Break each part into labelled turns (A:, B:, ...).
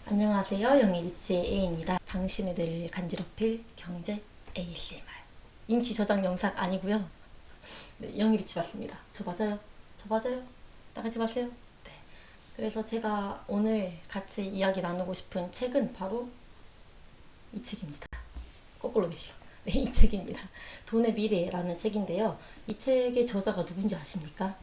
A: 안녕하세요. 영일이치의 A입니다. 당신의 뇌를 간지럽힐 경제 ASMR. 임시 저장 영상 아니고요. 네, 영일이치 맞습니다. 저 맞아요. 저 맞아요. 나가지 마세요. 네. 그래서 제가 오늘 같이 이야기 나누고 싶은 책은 바로 이 책입니다. 거꾸로 됐어. 네, 이 책입니다. 돈의 미래라는 책인데요. 이 책의 저자가 누군지 아십니까?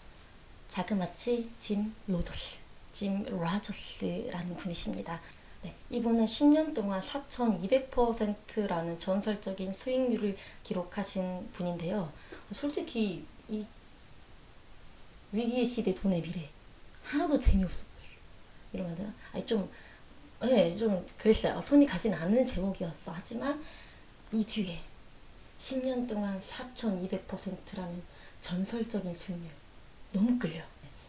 A: 자그마치 짐 로저스라는 분이십니다. 네, 이분은 10년 동안 4,200%라는 전설적인 수익률을 기록하신 분인데요. 솔직히 이 위기의 시대 돈의 미래 하나도 재미없어 보였어. 이러면 되나? 아니 좀 그랬어요. 손이 가진 않는 제목이었어. 하지만 이 뒤에 10년 동안 4,200%라는 전설적인 수익률 너무 끌려.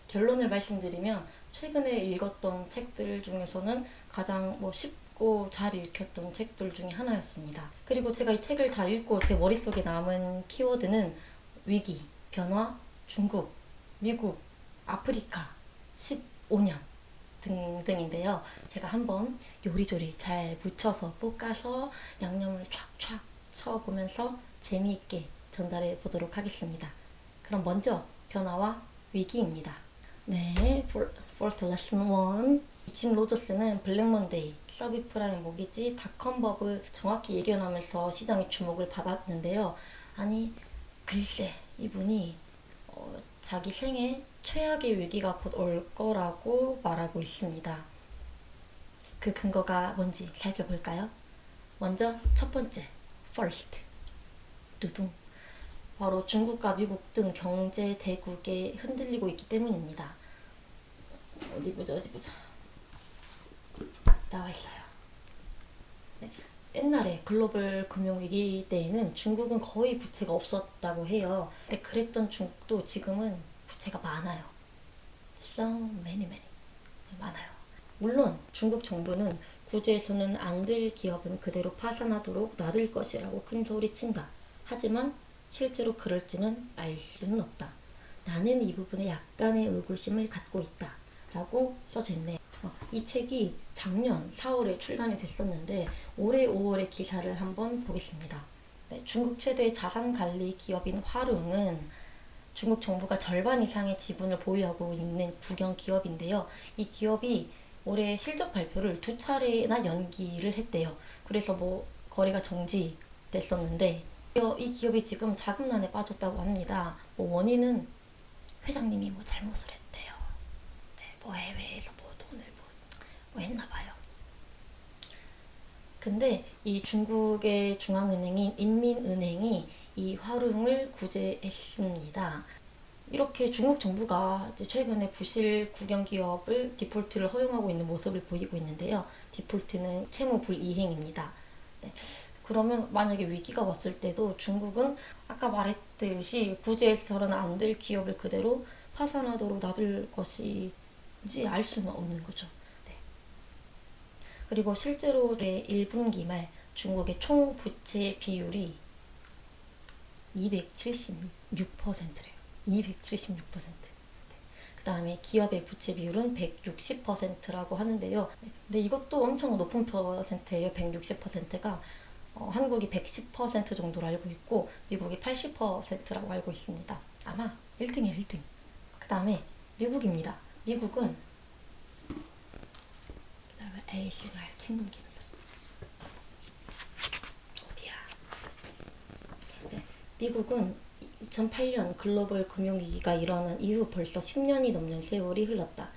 A: 결론을 말씀드리면 최근에 읽었던 책들 중에서는 가장 쉽고 잘 읽혔던 책들 중에 하나였습니다. 그리고 제가 이 책을 다 읽고 제 머릿속에 남은 키워드는 위기, 변화, 중국, 미국, 아프리카, 15년 등등인데요. 제가 한번 요리조리 잘 묻혀서 볶아서 양념을 촥촥 쳐보면서 재미있게 전달해 보도록 하겠습니다. 그럼 먼저 변화와 위기입니다. 네, First Lesson 1. 짐 로저스는 블랙먼데이, 서비프라임 모기지, 닷컴버블 정확히 예견하면서 시장의 주목을 받았는데요. 아니, 글쎄, 이분이 자기 생애 최악의 위기가 곧 올 거라고 말하고 있습니다. 그 근거가 뭔지 살펴볼까요? 먼저 첫 번째, First, 두둥. 바로 중국과 미국 등 경제 대국에 흔들리고 있기 때문입니다. 어디 보자. 나와 있어요. 네. 옛날에 글로벌 금융위기 때에는 중국은 거의 부채가 없었다고 해요. 근데 그랬던 중국도 지금은 부채가 많아요. So many. 많아요. 물론 중국 정부는 구제에서는 안 될 기업은 그대로 파산하도록 놔둘 것이라고 큰 소리친다. 하지만 실제로 그럴지는 알 수는 없다. 나는 이 부분에 약간의 의구심을 갖고 있다. 라고 써졌네. 이 책이 작년 4월에 출간이 됐었는데 올해 5월의 기사를 한번 보겠습니다. 네, 중국 최대 자산관리 기업인 화룽은 중국 정부가 절반 이상의 지분을 보유하고 있는 국영 기업인데요. 이 기업이 올해 실적 발표를 2차례나 연기를 했대요. 그래서 거래가 정지됐었는데 이 기업이 지금 자금난에 빠졌다고 합니다. 원인은 회장님이 잘못을 했대요. 네, 해외에서 돈을 했나봐요. 근데 이 중국의 중앙은행인 인민은행이 이 화룽을 구제했습니다. 이렇게 중국 정부가 이제 최근에 부실 국영기업을 디폴트를 허용하고 있는 모습을 보이고 있는데요. 디폴트는 채무 불이행입니다. 네. 그러면 만약에 위기가 왔을 때도 중국은 아까 말했듯이 구제해서는 안 될 기업을 그대로 파산하도록 놔둘 것인지 알 수는 없는 거죠. 네. 그리고 실제로 올해 1분기 말 중국의 총 부채 비율이 276%래요. 276%. 그 다음에 기업의 부채 비율은 160%라고 하는데요. 근데 이것도 엄청 높은 퍼센트예요. 160%가. 한국이 110% 정도로 알고 있고 미국이 80%라고 알고 있습니다. 아마 1등이야 1등. 그 다음에 미국입니다. 미국은 그다음에 ASMR 책 넘기면서 어디야? 네, 미국은 2008년 글로벌 금융위기가 일어난 이후 벌써 10년이 넘는 세월이 흘렀다.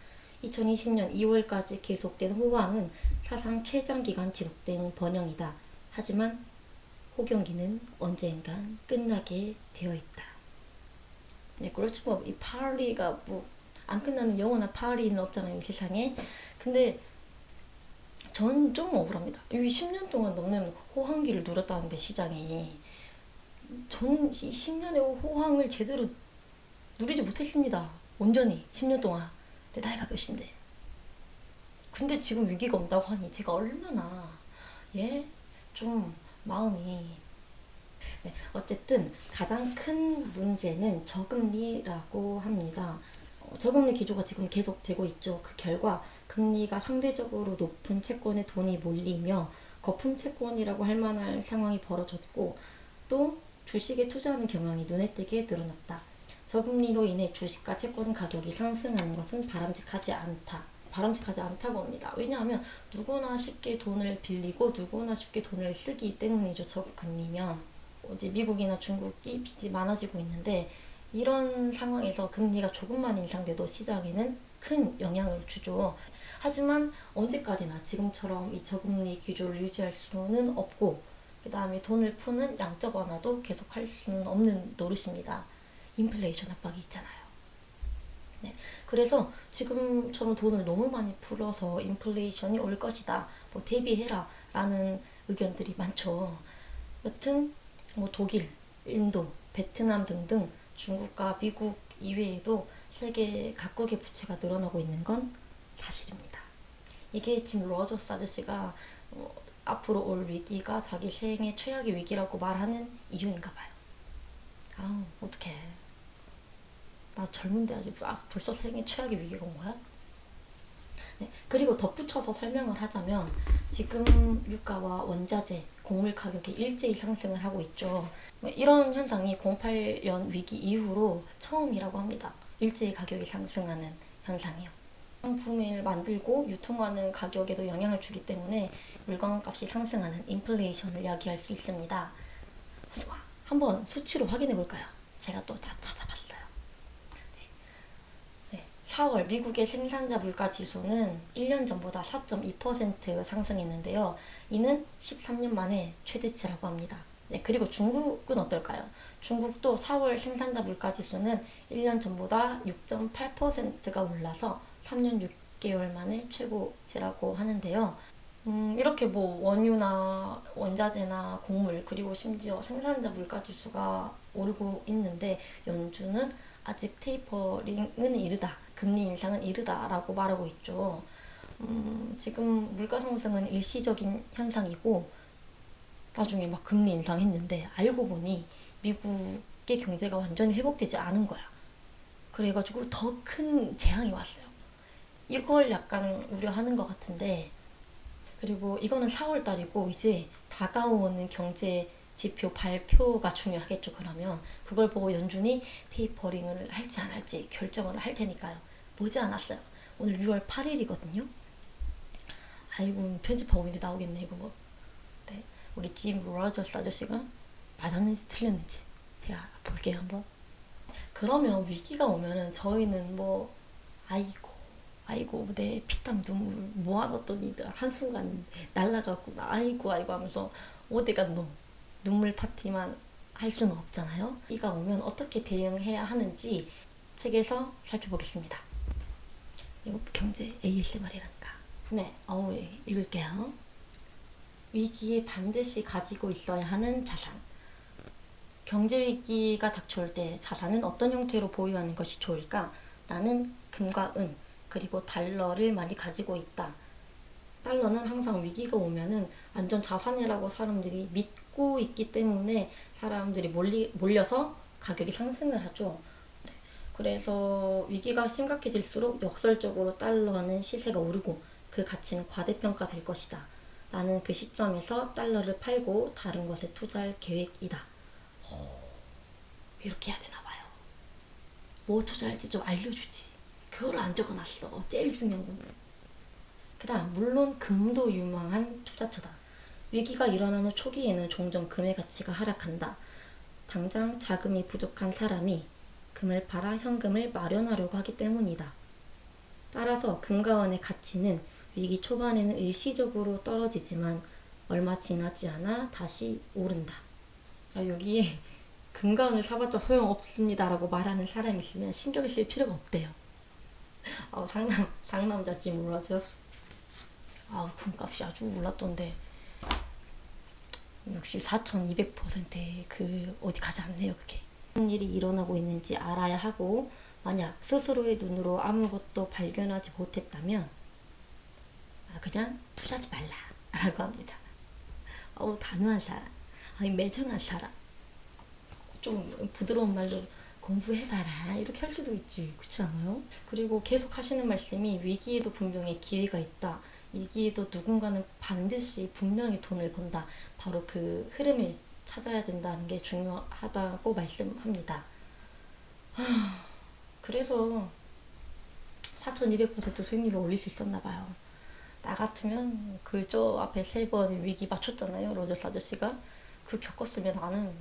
A: 2020년 2월까지 계속된 호황은 사상 최장기간 지속된 번영이다. 하지만 호경기는 언젠간 끝나게 되어 있다. 네, 그렇죠. 이 파리가 안 끝나는 영원한 파리는 없잖아요, 이 세상에. 근데 전 좀 억울합니다. 이 10년 동안 넘는 호황기를 누렸다는데 시장이 저는 이 10년의 호황을 제대로 누리지 못했습니다. 온전히 10년 동안. 내 나이가 몇인데. 근데 지금 위기가 온다고 하니 제가 얼마나 좀 마음이 네, 어쨌든 가장 큰 문제는 저금리라고 합니다. 저금리 기조가 지금 계속 되고 있죠. 그 결과 금리가 상대적으로 높은 채권에 돈이 몰리며 거품 채권이라고 할 만한 상황이 벌어졌고, 또 주식에 투자하는 경향이 눈에 띄게 늘어났다. 저금리로 인해 주식과 채권 가격이 상승하는 것은 바람직하지 않다. 바람직하지 않다고 합니다. 왜냐하면 누구나 쉽게 돈을 빌리고 누구나 쉽게 돈을 쓰기 때문이죠. 저금리면 이제 미국이나 중국이 빚이 많아지고 있는데, 이런 상황에서 금리가 조금만 인상돼도 시장에는 큰 영향을 주죠. 하지만 언제까지나 지금처럼 이 저금리 기조를 유지할 수는 없고, 그 다음에 돈을 푸는 양적 완화도 계속할 수는 없는 노릇입니다. 인플레이션 압박이 있잖아요. 네. 그래서 지금처럼 돈을 너무 많이 풀어서 인플레이션이 올 것이다, 뭐 대비해라 라는 의견들이 많죠. 여튼 뭐 독일, 인도, 베트남 등등 중국과 미국 이외에도 세계 각국의 부채가 늘어나고 있는 건 사실입니다. 이게 짐 로저스 아저씨가 앞으로 올 위기가 자기 생애 최악의 위기라고 말하는 이유인가 봐요. 아우, 어떡해. 나 젊은데 아직 벌써 생애 최악의 위기가 온 거야? 네, 그리고 덧붙여서 설명을 하자면 지금 유가와 원자재, 곡물 가격이 일제히 상승을 하고 있죠. 이런 현상이 08년 위기 이후로 처음이라고 합니다. 일제히 가격이 상승하는 현상이요. 상품을 만들고 유통하는 가격에도 영향을 주기 때문에 물건값이 상승하는 인플레이션을 야기할 수 있습니다. 한번 수치로 확인해 볼까요? 제가 또 다 찾아봤어요. 4월 미국의 생산자 물가 지수는 1년 전보다 4.2% 상승했는데요. 이는 13년 만에 최대치라고 합니다. 네, 그리고 중국은 어떨까요? 중국도 4월 생산자 물가 지수는 1년 전보다 6.8%가 올라서 3년 6개월 만에 최고치라고 하는데요. 이렇게 뭐 원유나 원자재나 곡물, 그리고 심지어 생산자 물가 지수가 오르고 있는데 연준은 아직 테이퍼링은 이르다, 금리 인상은 이르다라고 말하고 있죠. 지금 물가 상승은 일시적인 현상이고 나중에 막 금리 인상했는데 알고 보니 미국의 경제가 완전히 회복되지 않은 거야. 그래가지고 더 큰 재앙이 왔어요. 이걸 약간 우려하는 것 같은데, 그리고 이거는 4월 달이고 이제 다가오는 경제 지표 발표가 중요하겠죠. 그러면 그걸 보고 연준이 테이퍼링을 할지 안 할지 결정을 할 테니까요. 보지 않았어요. 오늘 6월 8일이거든요. 아이고, 편집하고 이제 나오겠네 이거 뭐. 네, 우리 짐 로저스 아저씨가 맞았는지 틀렸는지 제가 볼게요 한번. 그러면 위기가 오면은 저희는 뭐 아이고 내 피땀 눈물 모아뒀더니 한순간 날아갔구나, 아이고 하면서 어디 갔노 눈물 파티만 할 수는 없잖아요. 위기가 오면 어떻게 대응해야 하는지 책에서 살펴보겠습니다. 이거 경제 ASMR이란가. 네, 읽을게요. 위기에 반드시 가지고 있어야 하는 자산. 경제 위기가 닥쳐올 때 자산은 어떤 형태로 보유하는 것이 좋을까? 나는 금과 은, 그리고 달러를 많이 가지고 있다. 달러는 항상 위기가 오면은 안전 자산이라고 사람들이 믿고 있기 때문에 사람들이 몰려서 가격이 상승을 하죠. 그래서 위기가 심각해질수록 역설적으로 달러는 시세가 오르고 그 가치는 과대평가될 것이다. 나는 그 시점에서 달러를 팔고 다른 것에 투자할 계획이다. 이렇게 해야 되나 봐요. 뭐 투자할지 좀 알려주지. 그걸 안 적어놨어. 제일 중요한 건. 그 다음, 물론 금도 유망한 투자처다. 위기가 일어난 후 초기에는 종종 금의 가치가 하락한다. 당장 자금이 부족한 사람이 금을 팔아 현금을 마련하려고 하기 때문이다. 따라서 금과 원의 가치는 위기 초반에는 일시적으로 떨어지지만 얼마 지나지 않아 다시 오른다. 여기에 금과 원을 사봤자 소용없습니다 라고 말하는 사람이 있으면 신경 쓸 필요가 없대요. 상남자지 몰라죠. 금값이 아주 올랐던데 역시 4200%의 어디 가지 않네요. 그게 무슨 일이 일어나고 있는지 알아야 하고, 만약 스스로의 눈으로 아무것도 발견하지 못했다면 그냥 투자하지 말라 라고 합니다. 단호한 사람, 매정한 사람, 좀 부드러운 말로 공부해봐라 이렇게 할 수도 있지, 그렇지 않아요? 그리고 계속 하시는 말씀이 위기에도 분명히 기회가 있다, 위기에도 누군가는 반드시 분명히 돈을 번다, 바로 그 흐름을 찾아야 된다는 게 중요하다고 말씀합니다. 그래서 4200% 수익률을 올릴 수 있었나 봐요. 나 같으면 그 저 앞에 3번 위기 맞췄잖아요, 로저스 아저씨가. 그 겪었으면 나는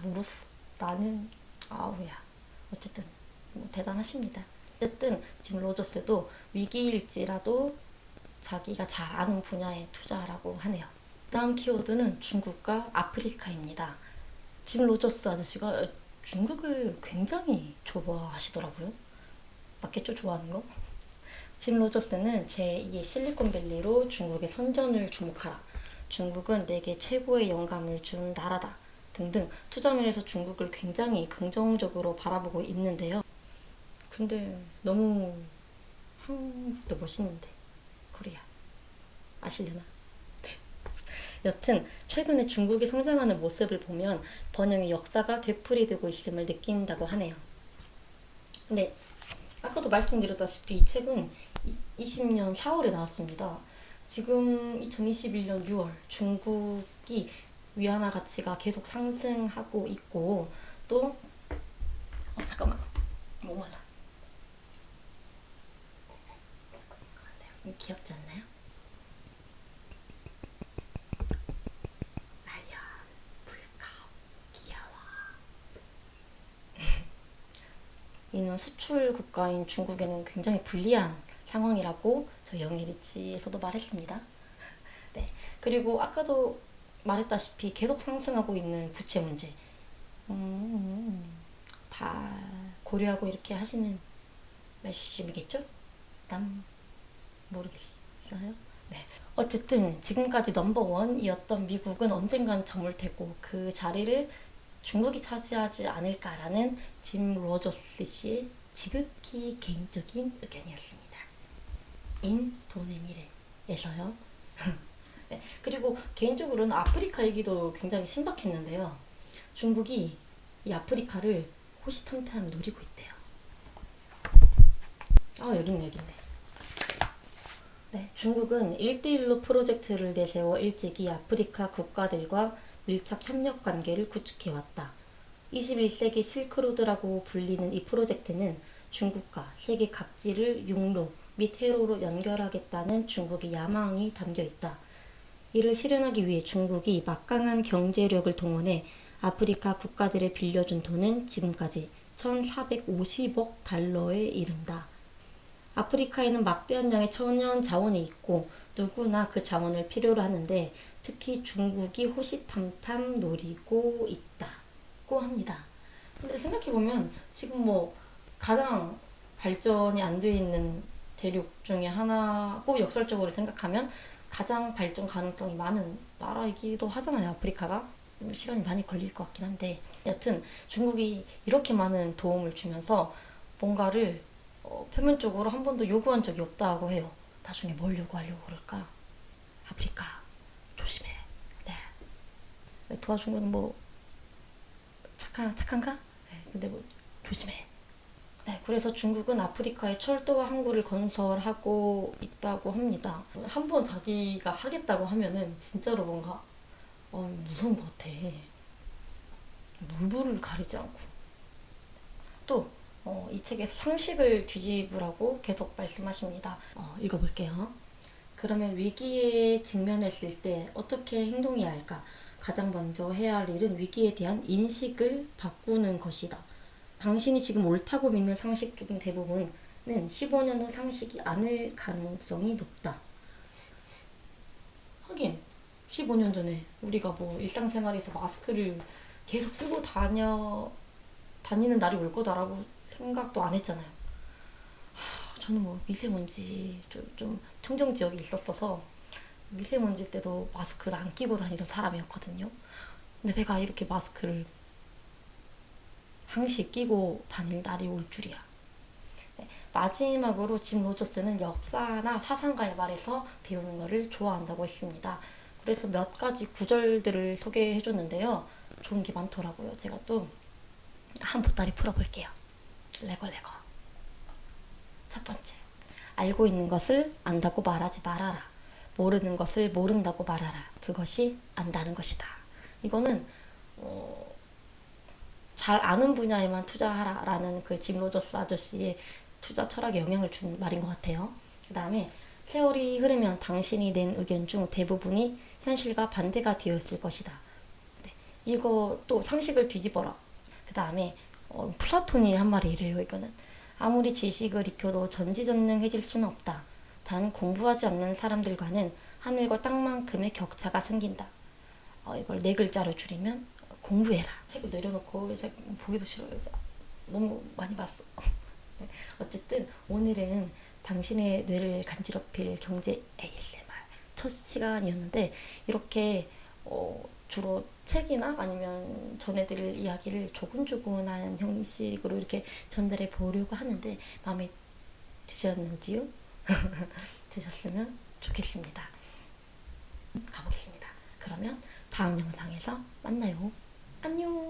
A: 울었어. 나는 아우야. 어쨌든 대단하십니다. 어쨌든 지금 로저스도 위기일지라도 자기가 잘 아는 분야에 투자하라고 하네요. 다음 키워드는 중국과 아프리카입니다. 짐 로저스 아저씨가 중국을 굉장히 좋아하시더라고요. 맞겠죠? 좋아하는 거? 짐 로저스는 제2의 실리콘밸리로 중국의 선전을 주목하라, 중국은 내게 최고의 영감을 준 나라다 등등 투자면에서 중국을 굉장히 긍정적으로 바라보고 있는데요. 근데 너무 한국도 멋있는데 코리아 아시려나? 네. 여튼 최근에 중국이 성장하는 모습을 보면 번영의 역사가 되풀이되고 있음을 느낀다고 하네요. 네, 아까도 말씀드렸다시피 이 책은 20년 4월에 나왔습니다. 지금 2021년 6월 중국이 위안화 가치가 계속 상승하고 있고 또 잠깐만 목말라. 귀엽지 않나요? 라이언 불카 귀여워. 이는 수출 국가인 중국에는 굉장히 불리한 상황이라고 저희 영예리치에서도 말했습니다. 네. 그리고 아까도 말했다시피 계속 상승하고 있는 부채 문제. 다 고려하고 이렇게 하시는 말씀이겠죠? 난 모르겠어요. 네. 어쨌든 지금까지 넘버원이었던 미국은 언젠간 저물테고 그 자리를 중국이 차지하지 않을까라는 짐 로저스 씨의 지극히 개인적인 의견이었습니다. 인 돈의 미래에서요. 네, 그리고 개인적으로는 아프리카 얘기도 굉장히 신박했는데요. 중국이 이 아프리카를 호시탐탐 노리고 있대요. 여기 있네. 네, 중국은 1대1로 프로젝트를 내세워 일찍이 아프리카 국가들과 밀착 협력 관계를 구축해왔다. 21세기 실크로드라고 불리는 이 프로젝트는 중국과 세계 각지를 육로 및 해로로 연결하겠다는 중국의 야망이 담겨있다. 이를 실현하기 위해 중국이 막강한 경제력을 동원해 아프리카 국가들에 빌려준 돈은 지금까지 1,450억 달러에 이른다. 아프리카에는 막대한 양의 천연 자원이 있고 누구나 그 자원을 필요로 하는데 특히 중국이 호시탐탐 노리고 있다고 합니다. 근데 생각해보면 지금 가장 발전이 안 돼 있는 대륙 중에 하나고 역설적으로 생각하면 가장 발전 가능성이 많은 나라이기도 하잖아요, 아프리카가. 시간이 많이 걸릴 것 같긴 한데 여튼 중국이 이렇게 많은 도움을 주면서 뭔가를 표면적으로 한 번도 요구한 적이 없다고 해요. 나중에 뭘 요구하려고 그럴까? 아프리카 조심해. 네. 도와준 건 착한가? 네. 근데 조심해. 네. 그래서 중국은 아프리카에 철도와 항구를 건설하고 있다고 합니다. 한번 자기가 하겠다고 하면은 진짜로 뭔가 무서운 것 같아. 물불을 가리지 않고. 또 이 책에서 상식을 뒤집으라고 계속 말씀하십니다. 읽어볼게요. 그러면 위기에 직면했을 때 어떻게 행동해야 할까? 가장 먼저 해야 할 일은 위기에 대한 인식을 바꾸는 것이다. 당신이 지금 옳다고 믿는 상식 중 대부분은 15년 후 상식이 아닐 가능성이 높다. 하긴 15년 전에 우리가 일상생활에서 마스크를 계속 쓰고 다니는 날이 올 거다라고 생각도 안 했잖아요. 저는 미세먼지 좀 청정 지역에 있었어서 미세먼지 때도 마스크를 안 끼고 다니던 사람이었거든요. 근데 내가 이렇게 마스크를 항시 끼고 다닐 날이 올 줄이야. 네, 마지막으로 짐 로저스는 역사나 사상가의 말에서 배우는 것을 좋아한다고 했습니다. 그래서 몇 가지 구절들을 소개해 줬는데요. 좋은 게 많더라고요. 제가 또 한 보따리 풀어볼게요. 레고. 첫 번째, 알고 있는 것을 안다고 말하지 말아라. 모르는 것을 모른다고 말하라. 그것이 안다는 것이다. 이거는 잘 아는 분야에만 투자하라라는 그 짐 로저스 아저씨의 투자 철학에 영향을 준 말인 것 같아요. 그 다음에 세월이 흐르면 당신이 낸 의견 중 대부분이 현실과 반대가 되어 있을 것이다. 네, 이거 또 상식을 뒤집어라. 그 다음에 플라톤이 한 말이 이래요. 이거는 아무리 지식을 익혀도 전지전능해질 수는 없다. 단 공부하지 않는 사람들과는 하늘과 땅만큼의 격차가 생긴다. 이걸 네 글자로 줄이면 공부해라. 책을 내려놓고 이제 보기도 싫어요. 이제 너무 많이 봤어. 네, 어쨌든 오늘은 당신의 뇌를 간지럽힐 경제 ASMR 첫 시간이었는데 이렇게 주로 책이나 아니면 전해드릴 이야기를 조근조근한 형식으로 이렇게 전달해 보려고 하는데 마음에 드셨는지요? 드셨으면 좋겠습니다. 가보겠습니다. 그러면 다음 영상에서 만나요. 안녕.